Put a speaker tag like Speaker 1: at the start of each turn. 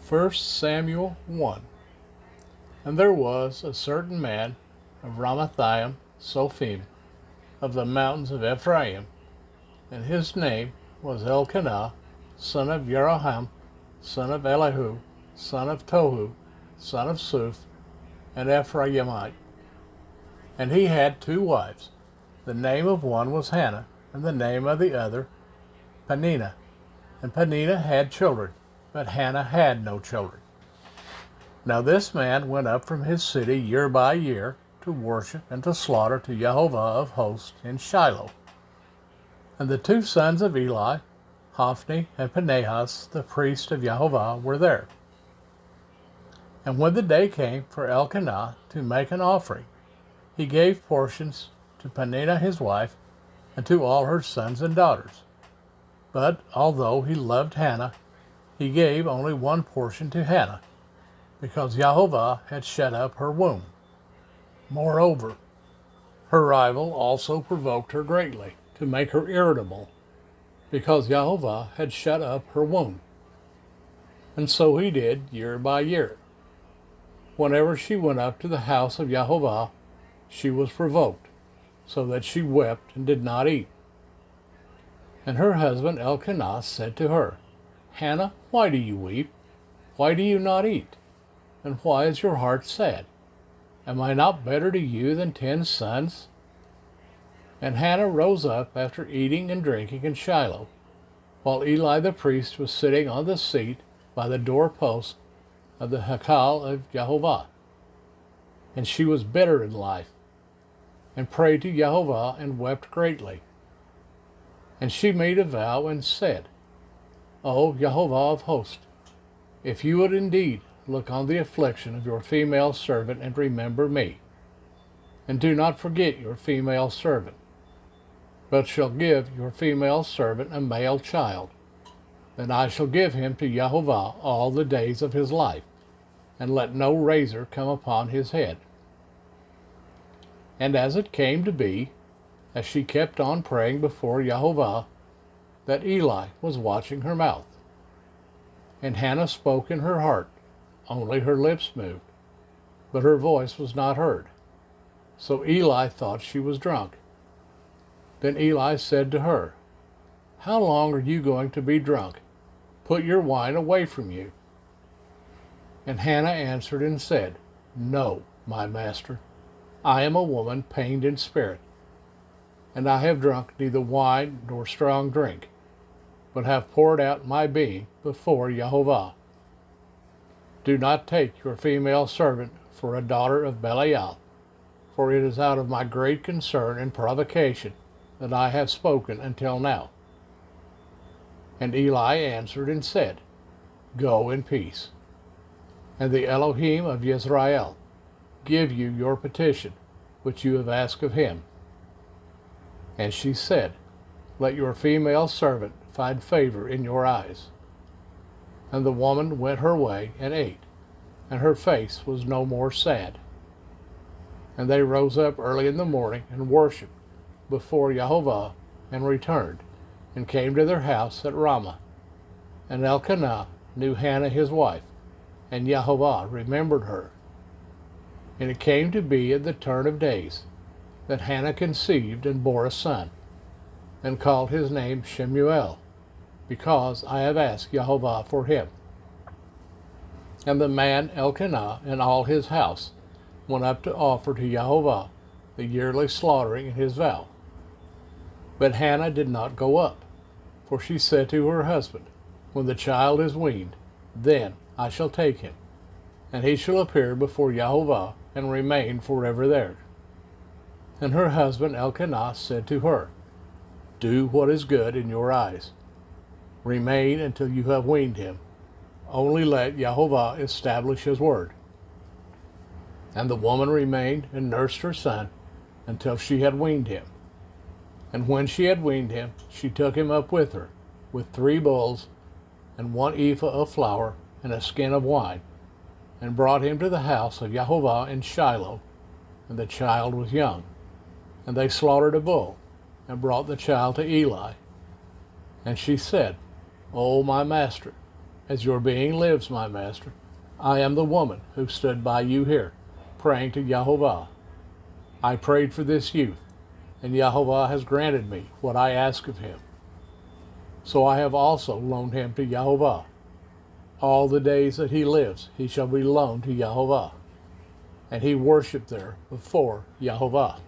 Speaker 1: 1 Samuel 1. And there was a certain man of Ramathaim Sophim, of the mountains of Ephraim, and his name was Elkanah, son of Jeroham, son of Elihu, son of Tohu, son of Suph, an Ephraimite. And he had 2 wives. The name of one was Hannah, and the name of the other Peninnah. And Peninnah had children, but Hannah had no children. Now this man went up from his city year by year to worship and to slaughter to Jehovah of hosts in Shiloh. And the 2 sons of Eli, Hophni and Phinehas, the priest of Jehovah, were there. And when the day came for Elkanah to make an offering, he gave portions to Peninnah his wife, and to all her sons and daughters. But although he loved Hannah, he gave only 1 portion to Hannah, because Jehovah had shut up her womb. Moreover, her rival also provoked her greatly, to make her irritable, because Jehovah had shut up her womb. And so he did year by year. Whenever she went up to the house of Jehovah, she was provoked, so that she wept and did not eat. And her husband Elkanah said to her, Hannah, why do you weep? Why do you not eat? And why is your heart sad? Am I not better to you than 10 sons? And Hannah rose up after eating and drinking in Shiloh, while Eli the priest was sitting on the seat by the doorpost of the Hekal of Jehovah. And she was bitter in life, and prayed to Jehovah, and wept greatly. And she made a vow and said, O Jehovah of hosts, if you would indeed look on the affliction of your female servant and remember me, and do not forget your female servant, but shall give your female servant a male child, then I shall give him to Jehovah all the days of his life, and let no razor come upon his head. And as it came to be, as she kept on praying before Jehovah, that Eli was watching her mouth. And Hannah spoke in her heart, only her lips moved, but her voice was not heard. So Eli thought she was drunk. Then Eli said to her, How long are you going to be drunk? Put your wine away from you. And Hannah answered and said, No, my master. I am a woman pained in spirit, and I have drunk neither wine nor strong drink, but have poured out my being before Jehovah. Do not take your female servant for a daughter of Belial, for it is out of my great concern and provocation that I have spoken until now. And Eli answered and said, Go in peace. And the Elohim of Israel give you your petition, which you have asked of him. And she said, Let your female servant find favor in your eyes. And the woman went her way and ate, and her face was no more sad. And they rose up early in the morning and worshipped before Jehovah, and returned, and came to their house at Ramah. And Elkanah knew Hannah his wife, and Jehovah remembered her. And it came to be at the turn of days that Hannah conceived and bore a son, and called his name Shemuel, because I have asked Jehovah for him. And the man Elkanah and all his house went up to offer to Jehovah the yearly slaughtering in his vow. But Hannah did not go up, for she said to her husband, When the child is weaned, then I shall take him, and he shall appear before Jehovah and remain forever there. And her husband Elkanah said to her, Do what is good in your eyes. Remain until you have weaned him. Only let Jehovah establish his word. And the woman remained and nursed her son until she had weaned him. And when she had weaned him, she took him up with her, with 3 bulls, and 1 ephah of flour, and a skin of wine, and brought him to the house of Jehovah in Shiloh, and the child was young. And they slaughtered a bull, and brought the child to Eli. And she said, O my master, As your being lives, my master, I am the woman who stood by you here, praying to Yahovah. I prayed for this youth, and Yahovah has granted me what I ask of him. So I have also loaned him to Yahovah. All the days that he lives, he shall be loaned to Yahovah. And he worshiped there before Yahovah.